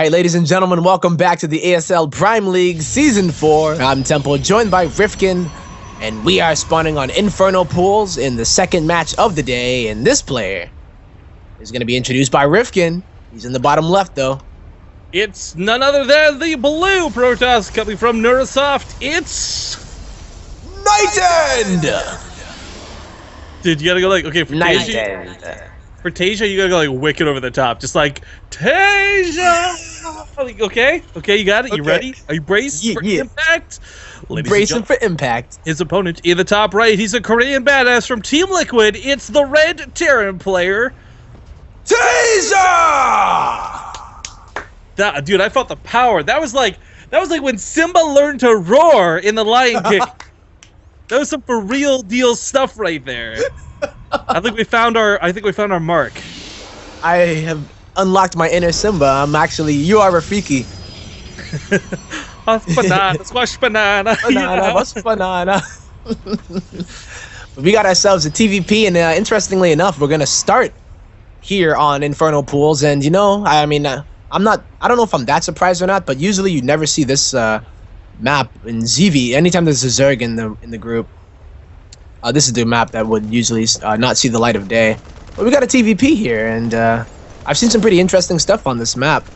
right, ladies and gentlemen, welcome back to the ASL Prime League Season 4. I'm Temple, joined by Rifkin, and we are spawning on Inferno Pools in the second match of the day, and this player is going to be introduced by Rifkin. He's in the bottom left, though. It's none other than the blue Protoss coming from Neurasoft. It's... NightEnD! Dude, you gotta go like, okay, for NightEnD. For Taeja, you gotta go like wicked over the top. Just like, Taeja! Like, okay, you got it? You ready? Are you braced for impact? Bracing for impact. His opponent in the top right, he's a Korean badass from Team Liquid. It's the red Terran player, Taeja! Dude, I felt the power. That was like when Simba learned to roar in The Lion King. That was some for real deal stuff right there. I think we found our mark. I have unlocked my inner Simba. You are Rafiki. Banana, squash banana. Banana, what's banana? We got ourselves a TVP, and interestingly enough, we're gonna start here on Inferno Pools. And I don't know if I'm that surprised or not, but usually you never see this map in ZV. Anytime there's a Zerg in the group, this is the map that would usually not see the light of day. But we got a TVP here, and I've seen some pretty interesting stuff on this map.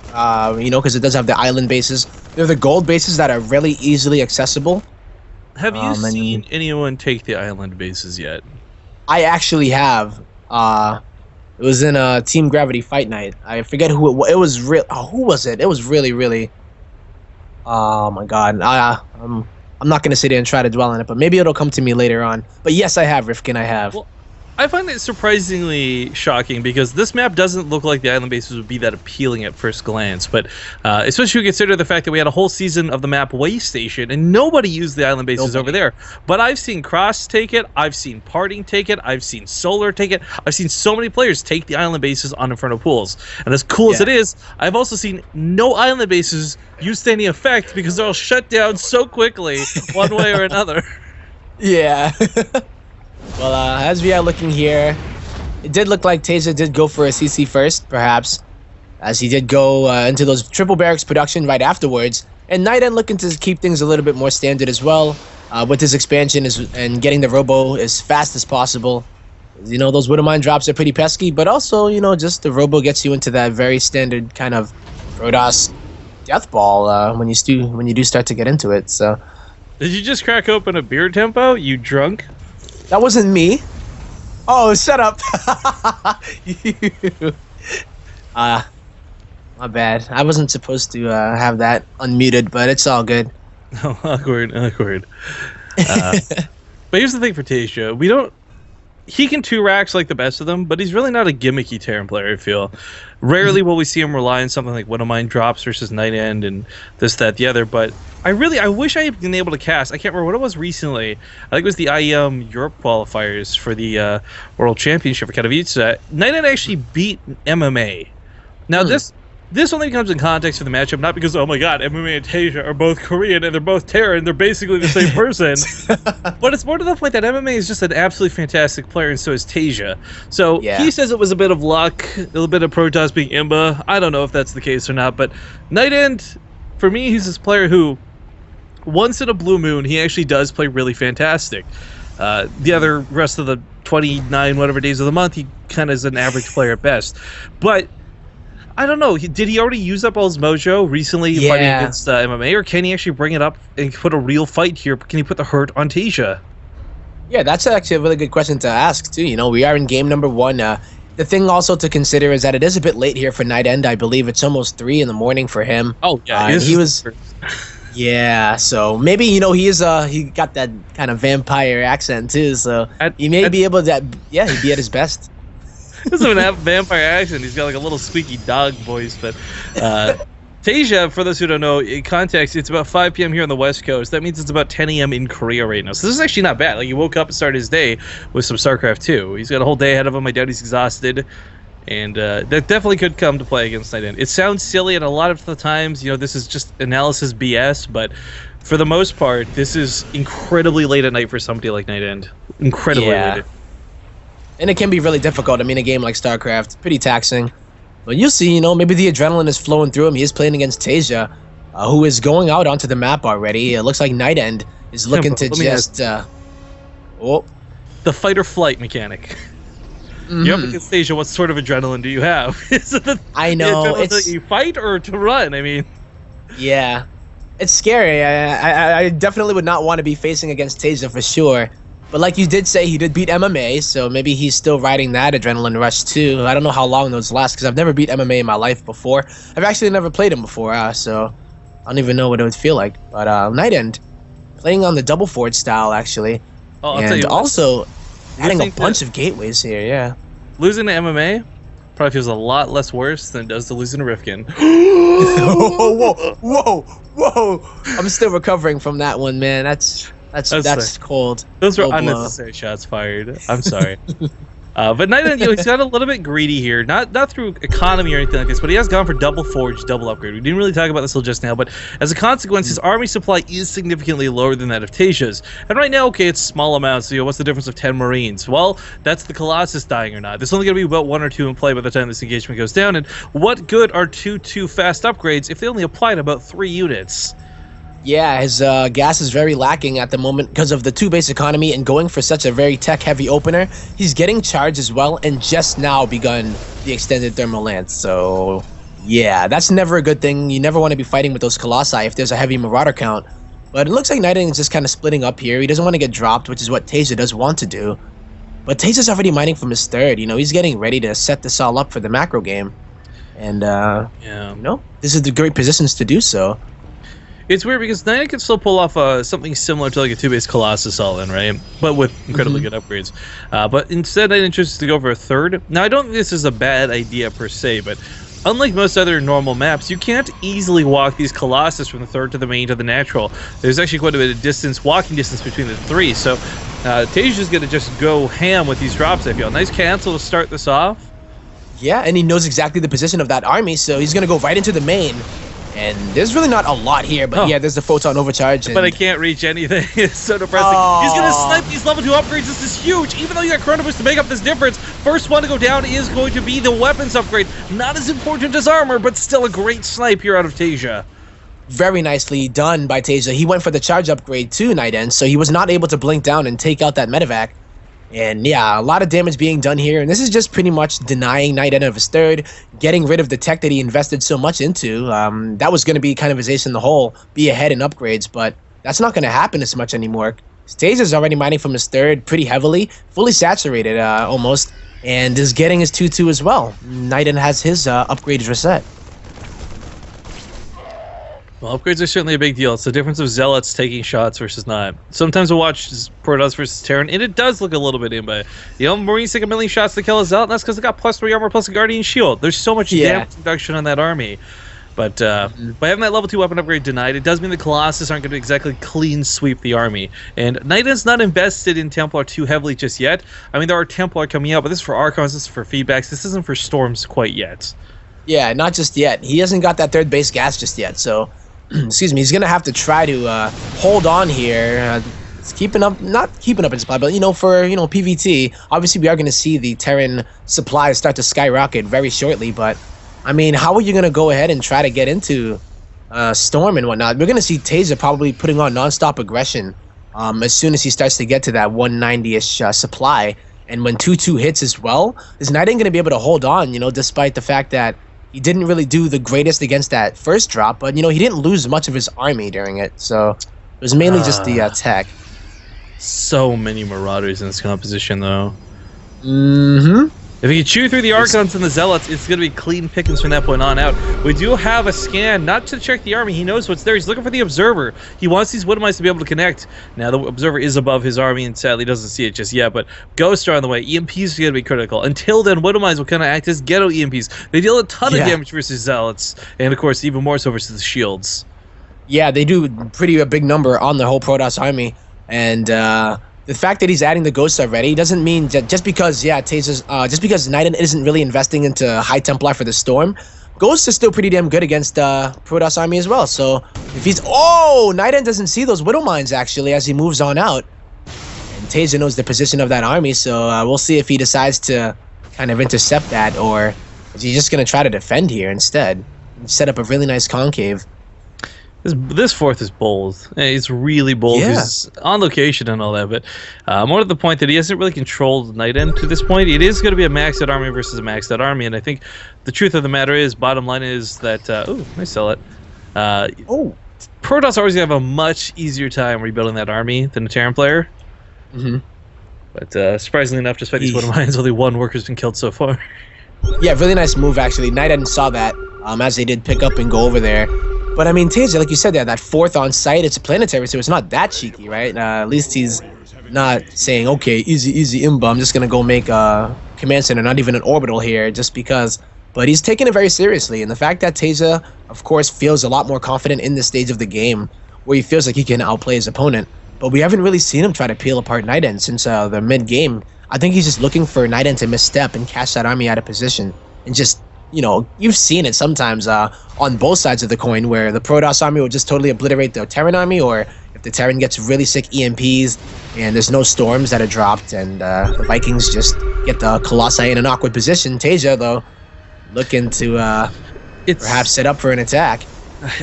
Because it does have the island bases. They're the gold bases that are really easily accessible. Have you seen anyone take the island bases yet? I actually have. It was in a Team Gravity Fight Night. I forget who it was. It was who was it? It was really. Oh my god. I'm not gonna sit there and try to dwell on it, but maybe it'll come to me later on. But yes, I have, Rifkin. I have. Well, I find it surprisingly shocking because this map doesn't look like the island bases would be that appealing at first glance. But especially when you consider the fact that we had a whole season of the map Way Station and nobody used the island bases over there. But I've seen Cross take it, I've seen Parting take it, I've seen Solar take it. I've seen so many players take the island bases on Inferno Pools. And as cool as it is, I've also seen no island bases used to any effect because they're all shut down so quickly one way or another. Yeah. Well, as we are looking here, it did look like Taeja did go for a CC first, perhaps, as he did go into those triple barracks production right afterwards. And NightEnD looking to keep things a little bit more standard as well, with his expansion and getting the robo as fast as possible. Those Widowmine drops are pretty pesky, but also, just the robo gets you into that very standard kind of Protoss death ball when you do start to get into it. So, did you just crack open a beer, Tempo? You drunk? That wasn't me. Oh, shut up. My bad. I wasn't supposed to have that unmuted, but it's all good. Oh, awkward. But here's the thing for Taeja. He can 2-racks like the best of them, but he's really not a gimmicky Terran player, I feel. Rarely will we see him rely on something like Widowmine drops versus NightEnD and this, that, the other, but I wish I had been able to cast. I can't remember what it was recently. I think it was the IEM Europe qualifiers for the World Championship for Katowice. NightEnD actually beat MMA. Now, this only comes in context for the matchup, not because, oh my god, MMA and Taeja are both Korean and they're both Terran, they're basically the same person. But it's more to the point that MMA is just an absolutely fantastic player, and so is Taeja. So he says it was a bit of luck, a little bit of Protoss being Imba. I don't know if that's the case or not, but NightEnD, for me, he's this player who, once in a blue moon, he actually does play really fantastic. The other rest of the 29 whatever days of the month, he kind of is an average player at best. But I don't know. Did he already use up all his mojo recently fighting against MMA, or can he actually bring it up and put a real fight here? Can he put the hurt on Taeja? Yeah, that's actually a really good question to ask, too. We are in game number 1. The thing also to consider is that it is a bit late here for NightEnD. I believe it's almost 3 in the morning for him. Oh, yeah. He was... Yeah, so maybe, he got that kind of vampire accent, too, so he may be able to... Yeah, he'd be at his best. He doesn't even have vampire accent. He's got like a little squeaky dog voice. But Taeja, for those who don't know, in context, it's about 5 p.m. here on the West Coast. That means it's about 10 a.m. in Korea right now. So this is actually not bad. Like, he woke up and started his day with some StarCraft 2. He's got a whole day ahead of him. I doubt he's exhausted. And that definitely could come to play against NightEnD. It sounds silly, and a lot of the times, this is just analysis BS, but for the most part, this is incredibly late at night for somebody like NightEnD. Incredibly late. And it can be really difficult. I mean, a game like StarCraft, pretty taxing. But you'll see, maybe the adrenaline is flowing through him. He is playing against Taeja, who is going out onto the map already. It looks like NightEnD is looking to just... oh. The fight or flight mechanic. You have against Taeja, what sort of adrenaline do you have? Is it I know. The that you fight or to run? I mean... Yeah. It's scary. I definitely would not want to be facing against Taeja for sure. But like you did say, he did beat MMA, so maybe he's still riding that adrenaline rush too. I don't know how long those last, because I've never beat MMA in my life before. I've actually never played him before, so I don't even know what it would feel like. But NightEnD, playing on the double forward style, actually. Oh, I'll and tell you also adding a bunch of gateways here, yeah. Losing to MMA probably feels a lot less worse than it does to losing to Rifkin. Whoa. I'm still recovering from that one, man. That's cold. Those were unnecessary shots fired. I'm sorry. But NightEnD, he's got a little bit greedy here. Not through economy or anything like this, but he has gone for double forge, double upgrade. We didn't really talk about this till just now, but as a consequence, his army supply is significantly lower than that of Taeja's. And right now, okay, it's small amounts. What's the difference of 10 Marines? Well, that's the Colossus dying or not. There's only going to be about 1 or 2 in play by the time this engagement goes down. And what good are 2 fast upgrades if they only apply to about 3 units? Yeah, his gas is very lacking at the moment because of the 2 base economy and going for such a very tech-heavy opener. He's getting charged as well and just now begun the extended thermal lance. So, yeah, that's never a good thing. You never want to be fighting with those Colossi if there's a heavy Marauder count. But it looks like NightEnD is just kind of splitting up here. He doesn't want to get dropped, which is what Taeja does want to do. But Taeja's already mining from his third. He's getting ready to set this all up for the macro game. And, this is the great positions to do so. It's weird because NightEnD can still pull off something similar to like a 2-base Colossus all-in, right? But with incredibly good upgrades. But instead, NightEnD chooses to go for a third. Now, I don't think this is a bad idea per se, but unlike most other normal maps, you can't easily walk these Colossus from the third to the main to the natural. There's actually quite a bit of walking distance between the 3. So Taeja's going to just go ham with these drops, I feel. Nice cancel to start this off. Yeah, and he knows exactly the position of that army, so he's going to go right into the main. And there's really not a lot here, but yeah, there's the photon overcharge. But I can't reach anything. It's so depressing. He's going to snipe these level 2 upgrades. This is huge. Even though you got Chrono Boost to make up this difference, first one to go down is going to be the weapons upgrade. Not as important as armor, but still a great snipe here out of Taeja. Very nicely done by Taeja. He went for the charge upgrade to NightEnD, so he was not able to blink down and take out that medevac. And yeah, a lot of damage being done here, and this is just pretty much denying NightEnD of his third, getting rid of the tech that he invested so much into. That was going to be kind of his ace in the hole, be ahead in upgrades, but that's not going to happen as much anymore. Taeja's already mining from his third pretty heavily, fully saturated almost, and is getting his 2-2 as well. NightEnD has his upgrades reset. Well, upgrades are certainly a big deal. It's the difference of Zealots taking shots versus not. Sometimes we'll watch Protoss versus Terran, and it does look a little bit in, but Marines take 1,000,000 shots to kill a Zealot, and that's because they got +3 armor plus a Guardian Shield. There's so much damage reduction on that army. But by having that level 2 weapon upgrade denied, it does mean the Colossus aren't going to exactly clean sweep the army. And NightEnd's not invested in Templar too heavily just yet. I mean, there are Templar coming out, but this is for Archons, this is for feedbacks, this isn't for Storms quite yet. Yeah, not just yet. He hasn't got that third base gas just yet, so... excuse me, he's going to have to try to hold on here. It's keeping up, not keeping up in supply, but, for, PVT, obviously we are going to see the Terran supplies start to skyrocket very shortly, but, I mean, how are you going to go ahead and try to get into Storm and whatnot? We're going to see Taeja probably putting on nonstop aggression as soon as he starts to get to that 190-ish supply, and when 2-2 hits as well, is NightEnD going to be able to hold on, despite the fact that he didn't really do the greatest against that first drop, but, he didn't lose much of his army during it, so it was mainly just the tech. So many Marauders in this composition, though. Mm-hmm. If you chew through the Archons and the Zealots, it's going to be clean pickings from that point on out. We do have a scan, not to check the army. He knows what's there. He's looking for the Observer. He wants these Woodamites to be able to connect. Now, the Observer is above his army and sadly doesn't see it just yet, but Ghosts are on the way. EMPs are going to be critical. Until then, Woodamites will kind of act as ghetto EMPs. They deal a ton of damage versus Zealots, and of course, even more so versus the Shields. Yeah, they do a big number on the whole Protoss army, and the fact that he's adding the Ghosts already doesn't mean that just because NightEnD isn't really investing into High Templar for the Storm, Ghosts is still pretty damn good against Protoss army as well. So if he's NightEnD doesn't see those Widow Mines actually as he moves on out, and Taeja knows the position of that army. So we'll see if he decides to kind of intercept that or Is he just going to try to defend here instead? Set up a really nice concave. This fourth is bold. It's really bold. Yeah. He's on location and all that, but more to the point that he hasn't really controlled NightEnD to this point. It is going to be a maxed out army versus a maxed out army, and I think the truth of the matter is, bottom line is that I sell it. Protoss are always going to have a much easier time rebuilding that army than a Terran player. Mm-hmm. But surprisingly enough, despite these Wood Mines, only one worker's been killed so far. Yeah, really nice move actually. NightEnD saw that as they did pick up and go over there. But I mean, Taeja, like you said, that fourth on site, it's a planetary, so it's not that cheeky, right? At least he's not saying, okay, easy imba, I'm just going to go make a command center, not even an orbital here, just because. But he's taking it very seriously, and the fact that Taeja, of course, feels a lot more confident in this stage of the game, where he feels like he can outplay his opponent. But we haven't really seen him try to peel apart NightEnD since the mid-game. I think he's just looking for NightEnD to misstep and catch that army out of position, and just, you know, you've seen it sometimes on both sides of the coin where the Protoss army will just totally obliterate the Terran army, or if the Terran gets really sick EMPs and there's no storms that are dropped and the Vikings just get the Colossi in an awkward position. Taeja, though, looking to perhaps set up for an attack.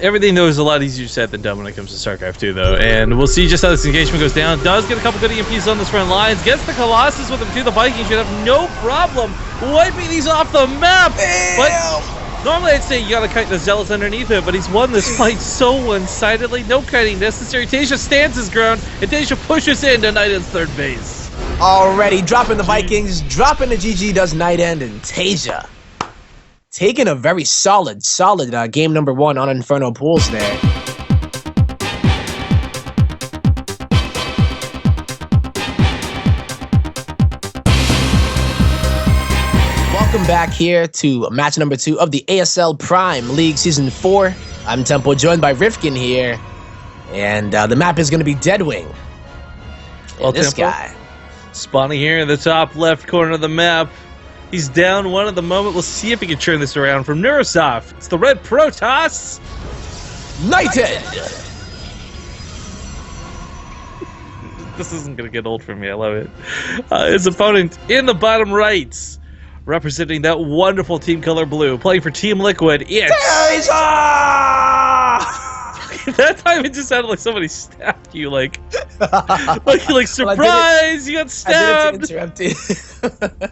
Everything, though, is a lot easier said than done when it comes to StarCraft 2, though. And we'll see just how this engagement goes down. Does get a couple good EMPs on this front lines. Gets the Colossus with him, too. The Vikings should have no problem wiping these off the map. Damn. But normally I'd say you gotta kite the Zealots underneath it, but he's won this fight so one-sidedly. No kiting necessary. Taeja stands his ground, and Taeja pushes into NightEnd's third base. Already dropping the Vikings, dropping the GG does NightEnD, and Taeja taking a very solid game number 1 on Inferno Pools there. Welcome back here to match number 2 of the ASL Prime League Season 4. I'm Tempo, joined by Rifkin here, and the map is going to be Deadwing. Well, this Tempo, guy spawning here in the top left corner of the map. He's down one at the moment. We'll see if he can turn this around from Neurosoft. It's the Red Protoss. NightEnD. This isn't going to get old for me. I love it. His opponent in the bottom right, representing that wonderful team color blue, playing for Team Liquid. It's Taeja! That time it just sounded like somebody stabbed you, like surprise, you got stabbed. I did it to interrupt you.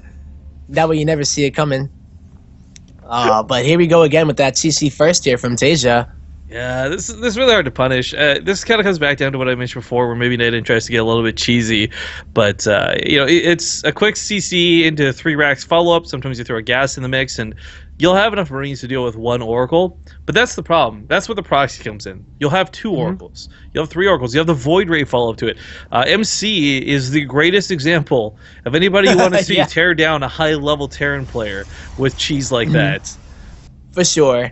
That way you never see it coming. But here we go again with that CC first here from Taeja. Yeah, this is really hard to punish. This kind of comes back down to what I mentioned before, where maybe NightEnD tries to get a little bit cheesy, but it's a quick CC into 3 racks follow up. Sometimes you throw a gas in the mix, and you'll have enough Marines to deal with 1 Oracle. But that's the problem. That's where the proxy comes in. You'll have 2 Oracles. You'll have 3 Oracles. You have the Void Ray follow up to it. MC is the greatest example of anybody you want to see tear down a high level Terran player with cheese like that. For sure.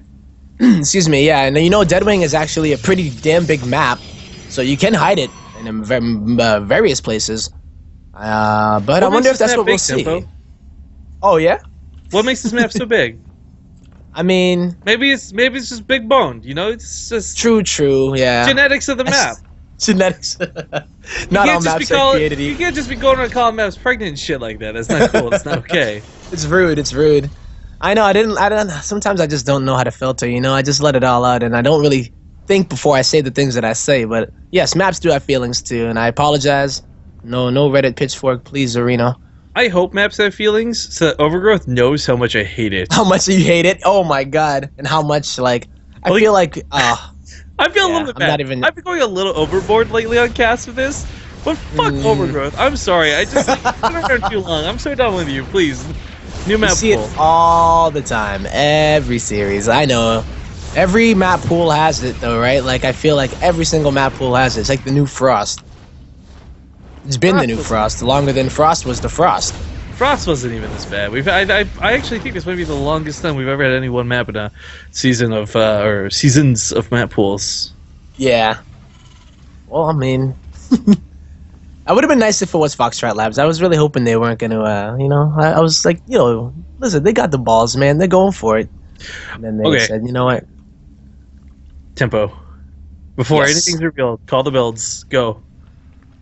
Excuse me, yeah, and you know Deadwing is actually a pretty damn big map, so you can hide it in various places. But I wonder if that's what we'll see. Tempo? Oh yeah? What makes this map so big? I mean, maybe it's just big boned, you know? It's just true, yeah. Genetics of the map. Genetics. Not all maps are created equal. You can't just be going around calling maps pregnant and shit like that. That's not cool. That's not okay. It's rude. I know, I don't, sometimes I just don't know how to filter, you know? I just let it all out, and I don't really think before I say the things that I say, but yes, maps do have feelings too, and I apologize. No Reddit pitchfork, please, Arena. I hope maps have feelings, so that Overgrowth knows how much I hate it. How much you hate it? Oh my god. And how much, like, I feel like, I feel a little bit bad. I've been going a little overboard lately on cast with this, but fuck Overgrowth. I'm sorry, I just, like, been around too long. I'm so done with you, please. New map pool. See it all the time, every series. I know. Every map pool has it though, right? Like I feel like every single map pool has it. It's like the new Frost. It's been the new Frost longer than Frost was the Frost. Frost wasn't even this bad. I actually think this might be the longest time we've ever had any one map in a season of or seasons of map pools. Yeah. Well, I mean, it would have been nice if it was Foxtrot Labs. I was really hoping they weren't going to, I was like, listen, they got the balls, man. They're going for it. And then they said, you know what? Tempo. Before anything's revealed, call the builds. Go.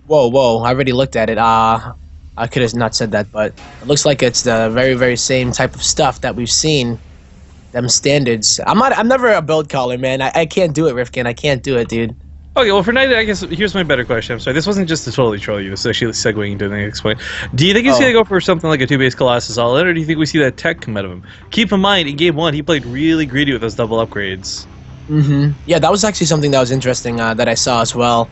Whoa. I already looked at it. I I could have not said that, but it looks like it's the very, very same type of stuff that we've seen. Them standards. I'm never a build caller, man. I can't do it, Rifkin. I can't do it, dude. Okay, well, for Knight, I guess here's my better question. I'm sorry, this wasn't just to totally troll you. It's actually segueing into the next point. Do you think he's going to go for something like a 2-base Colossus all in, or do you think we see that tech come out of him? Keep in mind, in Game 1, he played really greedy with those double upgrades. Yeah, that was actually something that was interesting that I saw as well.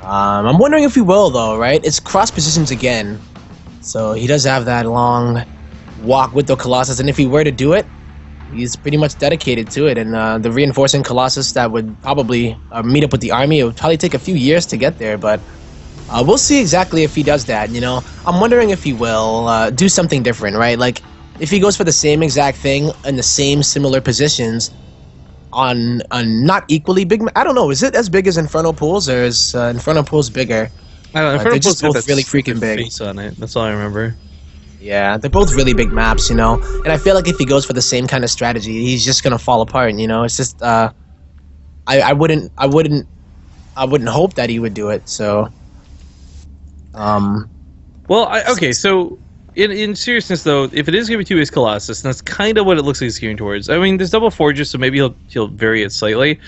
I'm wondering if he will, though, right? It's cross positions again. So he does have that long walk with the Colossus, and if he were to do it, he's pretty much dedicated to it. And the reinforcing Colossus that would probably meet up with the army, it would probably take a few years to get there, but we'll see exactly if he does that, you know? I'm wondering if he will do something different, right? Like, if he goes for the same exact thing in the same similar positions on not equally big... I don't know, is it as big as Inferno Pools, or is Inferno Pools bigger? I don't know, They're just both really freaking big. Face on it. That's all I remember. Yeah, they're both really big maps, you know? And I feel like if he goes for the same kind of strategy, he's just gonna fall apart, you know? It's just, I wouldn't hope that he would do it, so... Well, okay, so... In seriousness, though, if it is going to be 2-base Colossus, that's kind of what it looks like it's gearing towards. I mean, there's double forges, so maybe he'll vary it slightly.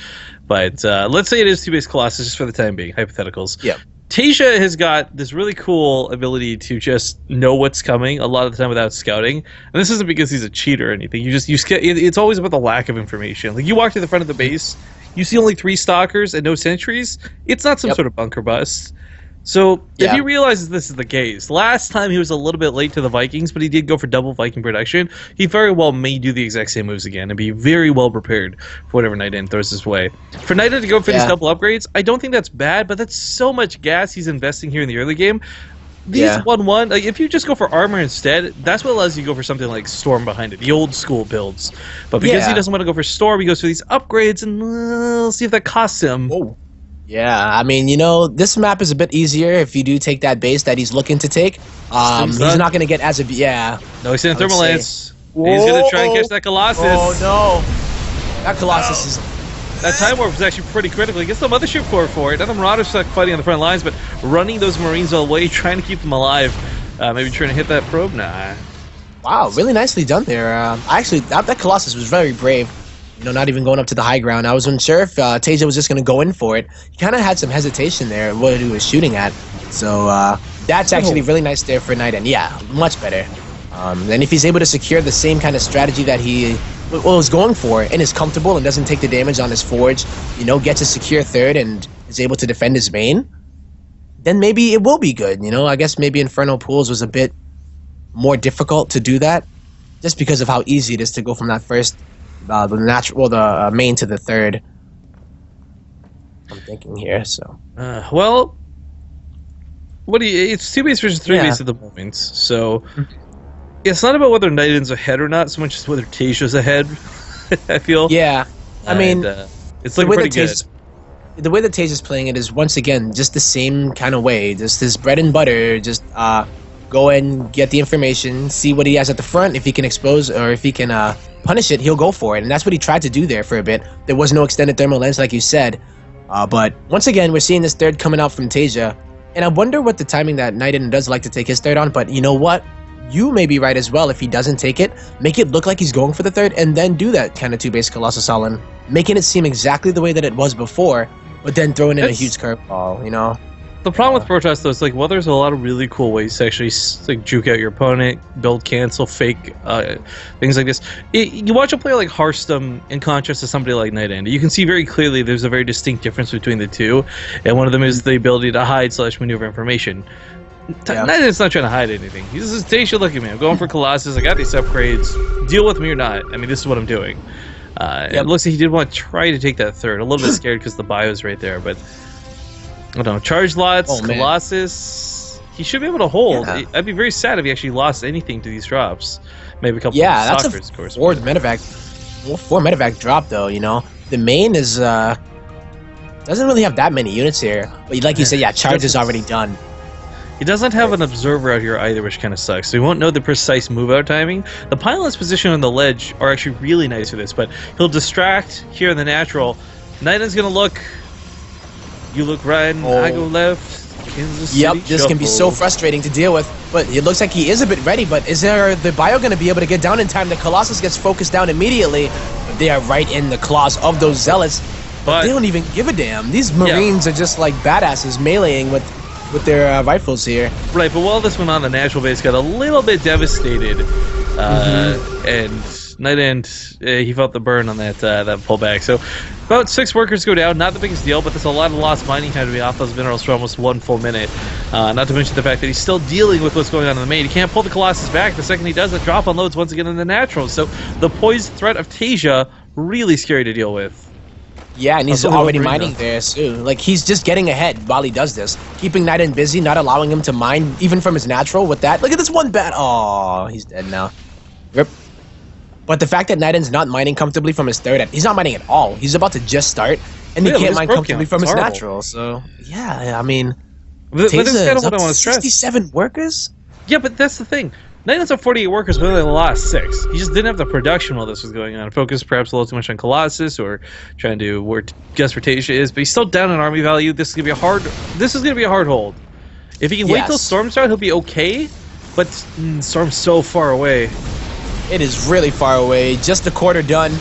But let's say it is 2-base Colossus, just for the time being, hypotheticals. Yeah. Taeja has got this really cool ability to just know what's coming a lot of the time without scouting. And this isn't because he's a cheater or anything. It's always about the lack of information. Like, you walk to the front of the base, you see only 3 stalkers and no sentries. It's not some sort of bunker bust. So if he realizes this is the case, last time he was a little bit late to the Vikings, but he did go for double Viking production. He very well may do the exact same moves again and be very well prepared for whatever NightEnD throws his way. For NightEnD to go for these double upgrades, I don't think that's bad, but that's so much gas he's investing here in the early game. These 1-1, like, if you just go for armor instead, that's what allows you to go for something like Storm behind it, the old school builds. But because he doesn't want to go for Storm, he goes for these upgrades, and we'll see if that costs him. Whoa. Yeah, I mean, you know, this map is a bit easier if you do take that base that he's looking to take. He's not going to get as a... No, he's in Thermal Lance. He's going to try and catch that Colossus. Oh, no. That Colossus is... That Time Warp was actually pretty critical. He gets the Mothership Core for it. Now the Marauders stuck fighting on the front lines, but running those Marines away, trying to keep them alive. Maybe trying to hit that probe. Nah. Wow, really nicely done there. Actually, that Colossus was very brave. You know, not even going up to the high ground. I wasn't sure if Taeja was just going to go in for it. He kind of had some hesitation there what he was shooting at. So that's actually really nice there for NightEnD. Yeah, much better. And if he's able to secure the same kind of strategy that he was going for and is comfortable and doesn't take the damage on his forge, you know, gets a secure third and is able to defend his main, then maybe it will be good. You know, I guess maybe Inferno Pools was a bit more difficult to do that just because of how easy it is to go from that first... the main to the third. I'm thinking here, so. Well, it's 2-base versus 3-base at the moment, so it's not about whether NightEnd's ahead or not, so much as whether Taeja's ahead. I feel. Yeah, I mean, it's looking pretty good. The way that Taeja's playing it is once again just the same kind of way, just his bread and butter. Just go and get the information, see what he has at the front. If he can expose or if he can punish it, he'll go for it. And that's what he tried to do there for a bit. There was no extended thermal lens, like you said. But once again, we're seeing this third coming out from Taeja. And I wonder what the timing that NightEnD does like to take his third on. But you know what? You may be right as well. If he doesn't take it, make it look like he's going for the third and then do that kind of 2-base Colossus all-in, making it seem exactly the way that it was before, but then throwing in a huge curveball, you know? The problem with Protest, though, is like, well, there's a lot of really cool ways to actually like juke out your opponent, build, cancel, fake, things like this. You watch a player like Hearthstone in contrast to somebody like NightEnD. You can see very clearly there's a very distinct difference between the two, and one of them is the ability to hide/maneuver information. NightEnd's not trying to hide anything. He's just, Taeja, look at me. I'm going for Colossus. I got these upgrades. Deal with me or not. I mean, this is what I'm doing. It looks like he did want to try to take that third. A little bit scared because the bio's right there, but... I don't know, charge lots, Colossus. He should be able to hold. Yeah. I'd be very sad if he actually lost anything to these drops. Maybe a couple of that's stalkers, of course. 4 medevac drop, though, you know. The main is doesn't really have that many units here. But like you said, charge is already done. He doesn't have an observer out here either, which kind of sucks. So he won't know the precise move-out timing. The pilot's position on the ledge are actually really nice for this, but he'll distract here in the natural. NightEnd's going to look... You look right, and I go left. Kansas Yep, City this can be so Shuffle. frustrating to deal with. But it looks like he is a bit ready. But is there the bio going to be able to get down in time? The Colossus gets focused down immediately. But they are right in the claws of those Zealots. But they don't even give a damn. These Marines are just like badasses meleeing with their rifles here. Right, but while this went on, the natural base got a little bit devastated, and NightEnD, he felt the burn on that pullback. So about 6 workers go down, not the biggest deal, but there's a lot of lost mining time to be off those minerals for almost 1 full minute. Not to mention the fact that he's still dealing with what's going on in the main. He can't pull the Colossus back. The second he does, the drop unloads once again in the naturals. So the poised threat of Taeja, really scary to deal with. Yeah, and he's Also, already Marina. mining there too. Like, he's just getting ahead while he does this, keeping NightEnD busy, not allowing him to mine even from his natural with that. Look at this one bat. Oh, he's dead now. Rip. But the fact that NightEnd's not mining comfortably from his third, he's not mining at all. He's about to just start, and he Yeah, look can't at mine his comfortably broke from count. his It's horrible. natural. So, yeah, I mean, But this is Taeja kind of is what up I want to to stress. 67 workers? Yeah, but that's the thing. NightEnd's at 48 workers, but only lost 6. He just didn't have the production while this was going on. Focused perhaps a little too much on Colossus or trying to where guess where Taeja is, but he's still down in army value. This is gonna be a hard. This is gonna be a hard hold. If he can wait till Yes. Storm's out, he'll be okay. But Storm's so far away. It is really far away. Just a quarter done.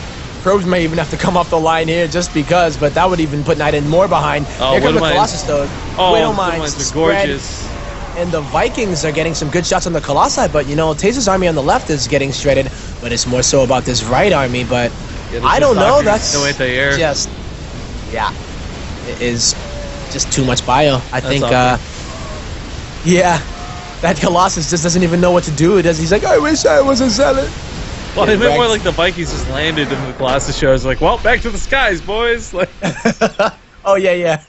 Probes may even have to come off the line here just because, but that would even put NightEnD more behind. Oh, Here comes the Widow Colossus, though. Oh, Widow the mines mines are spread, gorgeous. and the Vikings are getting some good shots on the Colossi, but, you know, Taeja's army on the left is getting shredded, but it's more so about this right army, but Yeah, I don't know. That's no anti-air. just, yeah, it is just too much bio. I think, awesome. yeah, that Colossus just doesn't even know what to do. He's like, I wish I was a Zealot. Well, Get it meant more wrecked. like the Vikings just landed and the Colossus shows like, well, back to the skies, boys. Like, Oh, yeah, yeah.